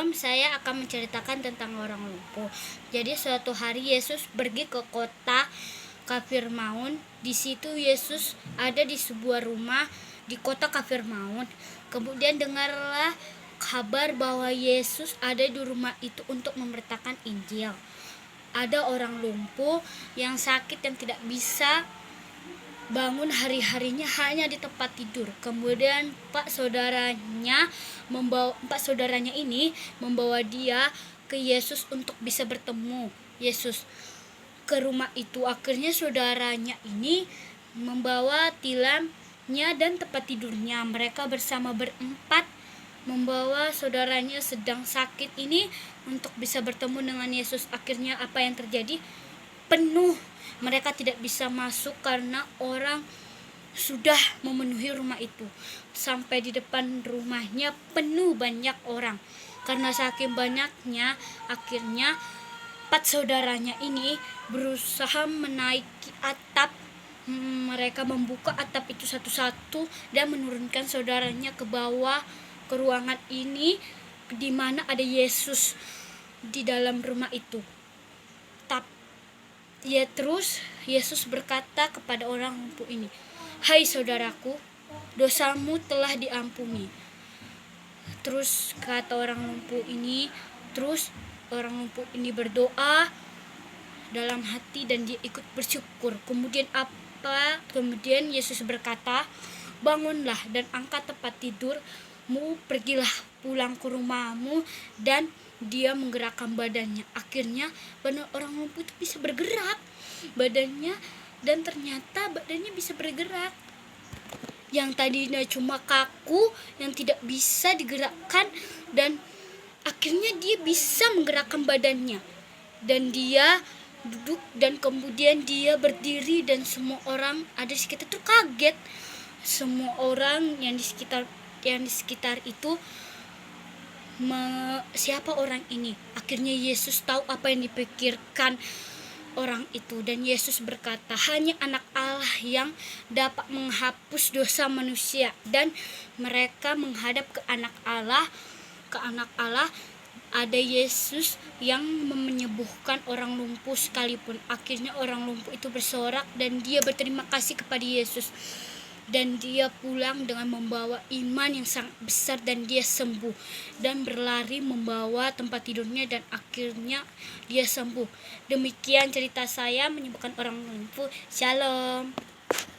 Shalom, saya akan menceritakan tentang orang lumpuh. Jadi suatu hari Yesus pergi ke kota Kafarnaum. Di situ Yesus ada di sebuah rumah di kota Kafarnaum. Kemudian dengarlah kabar bahwa Yesus ada di rumah itu untuk memberitakan Injil. Ada orang lumpuh yang sakit yang tidak bisa bangun hari-harinya hanya di tempat tidur. Kemudian empat saudaranya ini membawa dia ke Yesus untuk bisa bertemu Yesus ke rumah itu. Akhirnya saudaranya ini membawa tilamnya dan tempat tidurnya. Mereka bersama berempat membawa saudaranya sedang sakit ini untuk bisa bertemu dengan Yesus. Akhirnya apa yang terjadi? Penuh. Mereka tidak bisa masuk karena orang sudah memenuhi rumah itu. Sampai di depan rumahnya penuh banyak orang. Karena saking banyaknya, akhirnya 4 saudaranya ini berusaha menaiki atap. Mereka membuka atap itu satu-satu dan menurunkan saudaranya ke bawah ke ruangan ini di mana ada Yesus di dalam rumah itu. Terus Yesus berkata kepada orang lumpuh ini, "Hai saudaraku, dosamu telah diampuni." Terus kata orang lumpuh ini, berdoa dalam hati dan dia ikut bersyukur. Kemudian Yesus berkata, "Bangunlah dan angkat tempat tidurmu, pergilah pulang ke rumahmu." Dan dia menggerakkan badannya. Akhirnya orang lumpuh itu bisa bergerak badannya, dan ternyata badannya bisa bergerak. Yang tadinya cuma kaku, yang tidak bisa digerakkan, dan akhirnya dia bisa menggerakkan badannya. Dan dia duduk dan kemudian dia berdiri dan semua orang ada di sekitar itu kaget. Semua orang yang di sekitar itu siapa orang ini? Akhirnya Yesus tahu apa yang dipikirkan orang itu, dan Yesus berkata, hanya anak Allah yang dapat menghapus dosa manusia. Dan mereka menghadap ke anak Allah. Ada Yesus yang menyembuhkan orang lumpuh sekalipun. Akhirnya orang lumpuh itu bersorak dan dia berterima kasih kepada Yesus. Dan dia pulang dengan membawa iman yang sangat besar, dan dia sembuh dan berlari membawa tempat tidurnya, dan akhirnya dia sembuh. Demikian cerita saya menyembuhkan orang lumpuh. Shalom.